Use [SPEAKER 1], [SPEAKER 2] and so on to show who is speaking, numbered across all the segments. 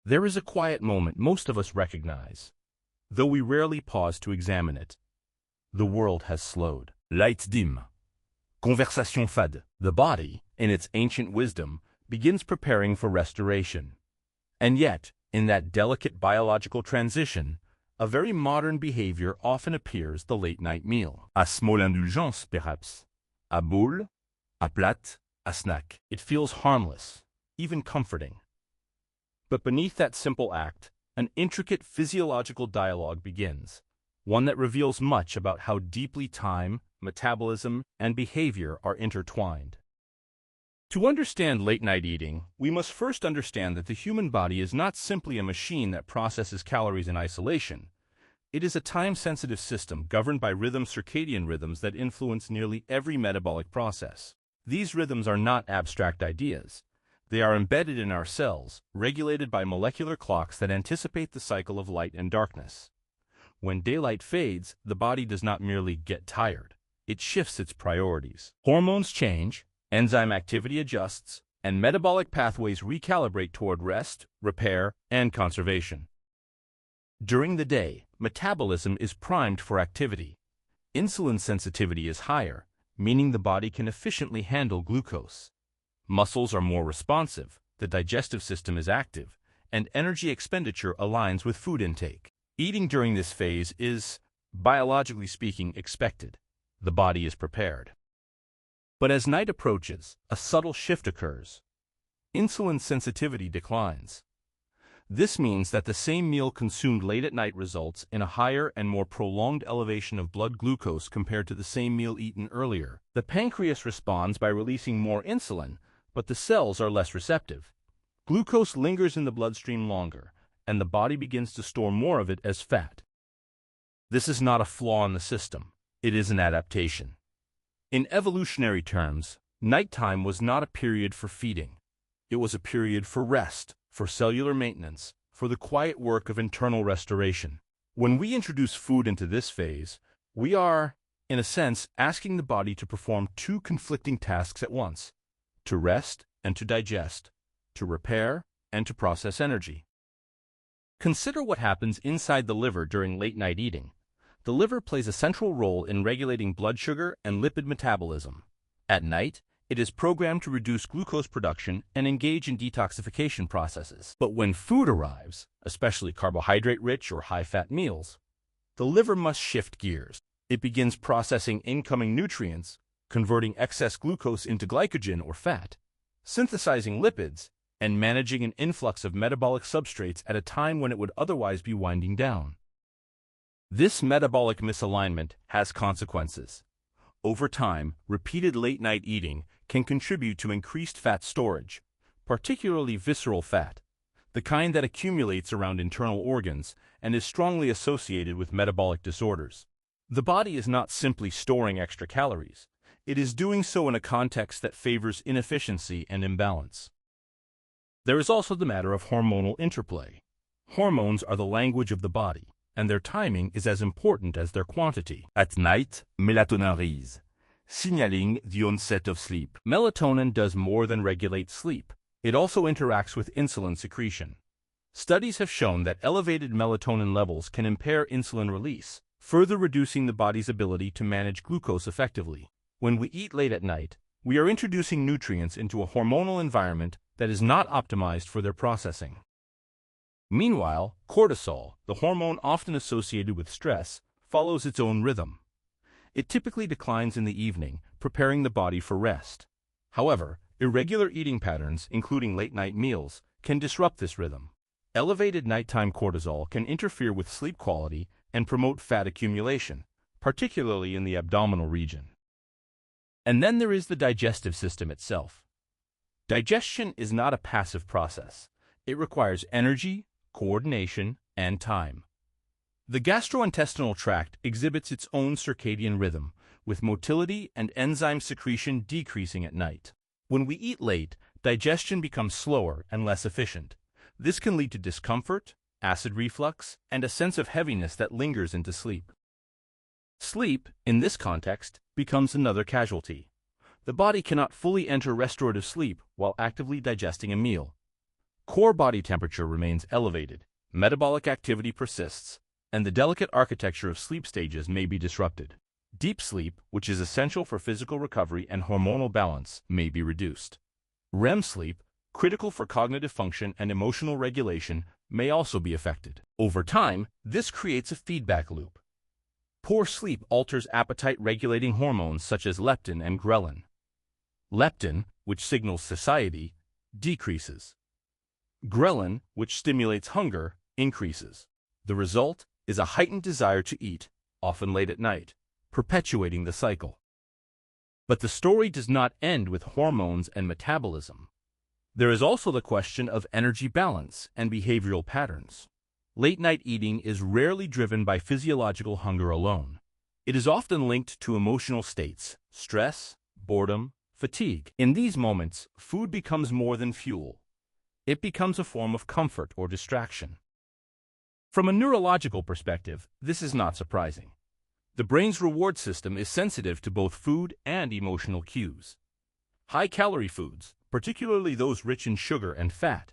[SPEAKER 1] There is a quiet moment most of us recognize, though we rarely pause to examine it. The world has slowed. Lights dim. Conversation fade. The body, in its ancient wisdom, begins preparing for restoration. And yet, in that delicate biological transition, a very modern behavior often appears: the late-night meal. A small indulgence, perhaps. A boule, a plat, a snack. It feels harmless, even comforting. But beneath that simple act, an intricate physiological dialogue begins, one that reveals much about how deeply time, metabolism, and behavior are intertwined. To understand late-night eating, we must first understand that the human body is not simply a machine that processes calories in isolation. It is a time-sensitive system governed by circadian rhythms that influence nearly every metabolic process. These rhythms are not abstract ideas. They are embedded in our cells, regulated by molecular clocks that anticipate the cycle of light and darkness. When daylight fades, the body does not merely get tired. It shifts its priorities. Hormones change, enzyme activity adjusts, and metabolic pathways recalibrate toward rest, repair, and conservation. During the day, metabolism is primed for activity. Insulin sensitivity is higher, meaning the body can efficiently handle glucose. Muscles are more responsive, the digestive system is active, and energy expenditure aligns with food intake. Eating during this phase is, biologically speaking, expected. The body is prepared. But as night approaches, a subtle shift occurs. Insulin sensitivity declines. This means that the same meal consumed late at night results in a higher and more prolonged elevation of blood glucose compared to the same meal eaten earlier. The pancreas responds by releasing more insulin, but the cells are less receptive. Glucose lingers in the bloodstream longer, and the body begins to store more of it as fat. This is not a flaw in the system. It is an adaptation. In evolutionary terms, nighttime was not a period for feeding. It was a period for rest, for cellular maintenance, for the quiet work of internal restoration. When we introduce food into this phase, we are, in a sense, asking the body to perform two conflicting tasks at once: to rest and to digest, to repair and to process energy. Consider what happens inside the liver during late-night eating. The liver plays a central role in regulating blood sugar and lipid metabolism. At night, it is programmed to reduce glucose production and engage in detoxification processes. But when food arrives, especially carbohydrate-rich or high-fat meals, the liver must shift gears. It begins processing incoming nutrients, converting excess glucose into glycogen or fat, synthesizing lipids, and managing an influx of metabolic substrates at a time when it would otherwise be winding down. This metabolic misalignment has consequences. Over time, repeated late-night eating can contribute to increased fat storage, particularly visceral fat, the kind that accumulates around internal organs and is strongly associated with metabolic disorders. The body is not simply storing extra calories. It is doing so in a context that favors inefficiency and imbalance. There is also the matter of hormonal interplay. Hormones are the language of the body, and their timing is as important as their quantity. At night, melatonin rises, signaling the onset of sleep. Melatonin does more than regulate sleep. It also interacts with insulin secretion. Studies have shown that elevated melatonin levels can impair insulin release, further reducing the body's ability to manage glucose effectively. When we eat late at night, we are introducing nutrients into a hormonal environment that is not optimized for their processing. Meanwhile, cortisol, the hormone often associated with stress, follows its own rhythm. It typically declines in the evening, preparing the body for rest. However, irregular eating patterns, including late-night meals, can disrupt this rhythm. Elevated nighttime cortisol can interfere with sleep quality and promote fat accumulation, particularly in the abdominal region. And then there is the digestive system itself. Digestion is not a passive process. It requires energy, coordination, and time. The gastrointestinal tract exhibits its own circadian rhythm, with motility and enzyme secretion decreasing at night. When we eat late, digestion becomes slower and less efficient. This can lead to discomfort, acid reflux, and a sense of heaviness that lingers into sleep. Sleep, in this context, becomes another casualty. The body cannot fully enter restorative sleep while actively digesting a meal. Core body temperature remains elevated, metabolic activity persists, and the delicate architecture of sleep stages may be disrupted. Deep sleep, which is essential for physical recovery and hormonal balance, may be reduced. REM sleep, critical for cognitive function and emotional regulation, may also be affected. Over time, this creates a feedback loop. Poor sleep alters appetite-regulating hormones such as leptin and ghrelin. Leptin, which signals satiety, decreases. Ghrelin, which stimulates hunger, increases. The result is a heightened desire to eat, often late at night, perpetuating the cycle. But the story does not end with hormones and metabolism. There is also the question of energy balance and behavioral patterns. Late-night eating is rarely driven by physiological hunger alone. It is often linked to emotional states, stress, boredom, fatigue. In these moments, food becomes more than fuel. It becomes a form of comfort or distraction. From a neurological perspective, this is not surprising. The brain's reward system is sensitive to both food and emotional cues. High-calorie foods, particularly those rich in sugar and fat,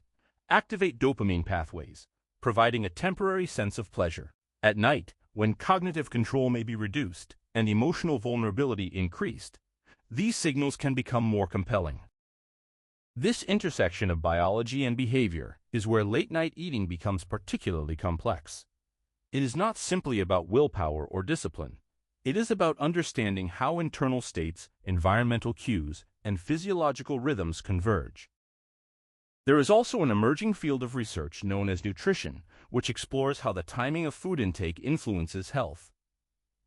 [SPEAKER 1] activate dopamine pathways, providing a temporary sense of pleasure. At night, when cognitive control may be reduced and emotional vulnerability increased, these signals can become more compelling. This intersection of biology and behavior is where late-night eating becomes particularly complex. It is not simply about willpower or discipline. It is about understanding how internal states, environmental cues, and physiological rhythms converge. There is also an emerging field of research known as nutrition, which explores how the timing of food intake influences health.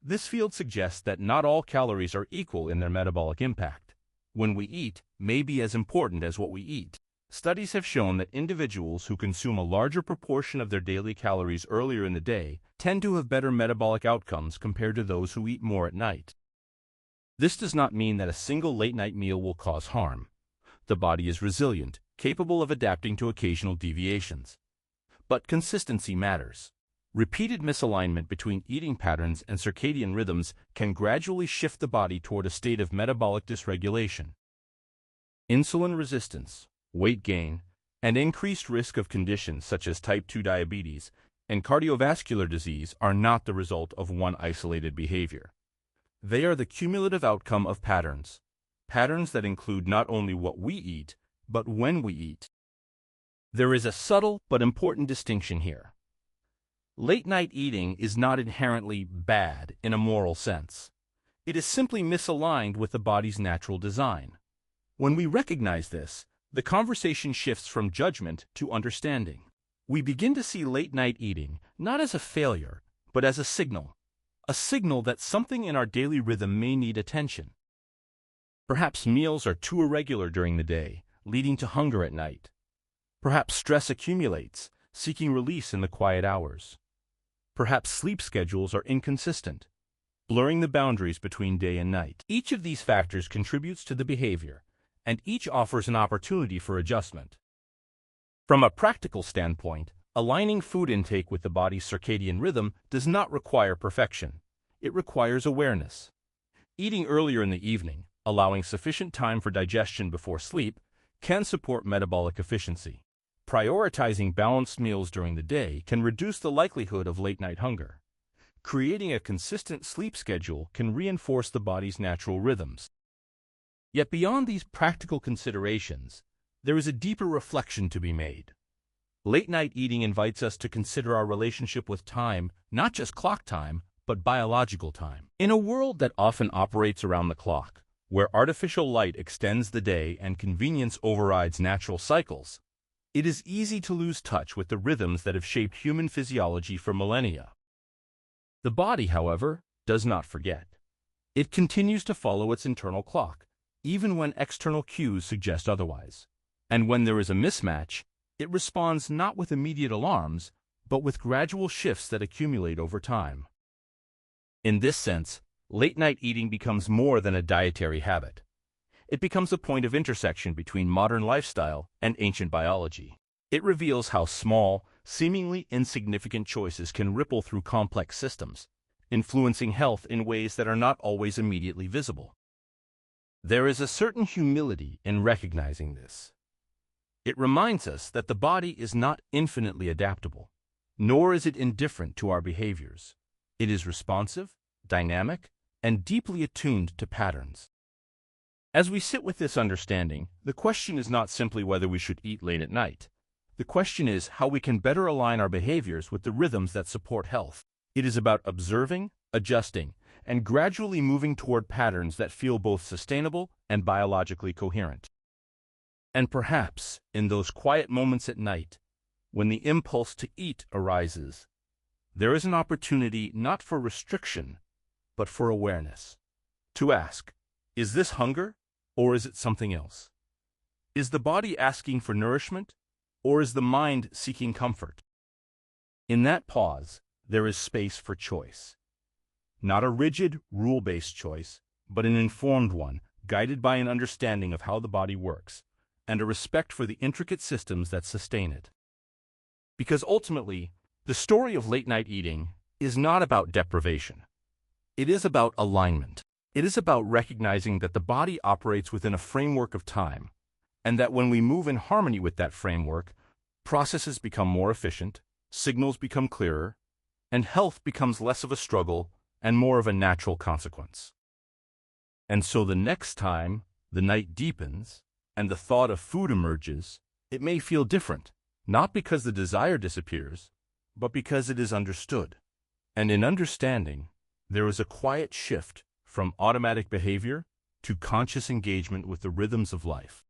[SPEAKER 1] This field suggests that not all calories are equal in their metabolic impact. When we eat may be as important as what we eat. Studies have shown that individuals who consume a larger proportion of their daily calories earlier in the day tend to have better metabolic outcomes compared to those who eat more at night. This does not mean that a single late-night meal will cause harm. The body is resilient, capable of adapting to occasional deviations. But consistency matters. Repeated misalignment between eating patterns and circadian rhythms can gradually shift the body toward a state of metabolic dysregulation. Insulin resistance, weight gain, and increased risk of conditions such as type 2 diabetes and cardiovascular disease are not the result of one isolated behavior. They are the cumulative outcome of patterns that include not only what we eat, but when we eat. There is a subtle but important distinction here. Late-night eating is not inherently bad in a moral sense. It is simply misaligned with the body's natural design. When we recognize this, the conversation shifts from judgment to understanding. We begin to see late-night eating not as a failure, but as a signal that something in our daily rhythm may need attention. Perhaps meals are too irregular during the day, leading to hunger at night. Perhaps stress accumulates, seeking release in the quiet hours. Perhaps sleep schedules are inconsistent, blurring the boundaries between day and night. Each of these factors contributes to the behavior, and each offers an opportunity for adjustment. From a practical standpoint, aligning food intake with the body's circadian rhythm does not require perfection. It requires awareness. Eating earlier in the evening, allowing sufficient time for digestion before sleep, can support metabolic efficiency. Prioritizing balanced meals during the day can reduce the likelihood of late-night hunger. Creating a consistent sleep schedule can reinforce the body's natural rhythms. Yet beyond these practical considerations, there is a deeper reflection to be made. Late-night eating invites us to consider our relationship with time, not just clock time, but biological time. In a world that often operates around the clock, where artificial light extends the day and convenience overrides natural cycles, it is easy to lose touch with the rhythms that have shaped human physiology for millennia. The body, however, does not forget. It continues to follow its internal clock, even when external cues suggest otherwise. And when there is a mismatch, it responds not with immediate alarms, but with gradual shifts that accumulate over time. In this sense, late-night eating becomes more than a dietary habit. It becomes a point of intersection between modern lifestyle and ancient biology. It reveals how small, seemingly insignificant choices can ripple through complex systems, influencing health in ways that are not always immediately visible. There is a certain humility in recognizing this. It reminds us that the body is not infinitely adaptable, nor is it indifferent to our behaviors. It is responsive, dynamic, and deeply attuned to patterns. As we sit with this understanding, the question is not simply whether we should eat late at night. The question is how we can better align our behaviors with the rhythms that support health. It is about observing, adjusting, and gradually moving toward patterns that feel both sustainable and biologically coherent. And perhaps, in those quiet moments at night, when the impulse to eat arises, there is an opportunity not for restriction, but for awareness. To ask, is this hunger, or is it something else? Is the body asking for nourishment, or is the mind seeking comfort? In that pause, there is space for choice. Not a rigid, rule-based choice, but an informed one, guided by an understanding of how the body works, and a respect for the intricate systems that sustain it. Because ultimately, the story of late-night eating is not about deprivation. It is about alignment. It is about recognizing that the body operates within a framework of time, and that when we move in harmony with that framework, processes become more efficient, signals become clearer, and health becomes less of a struggle and more of a natural consequence. And so the next time the night deepens and the thought of food emerges, it may feel different, not because the desire disappears, but because it is understood. And in understanding, there is a quiet shift from automatic behavior to conscious engagement with the rhythms of life.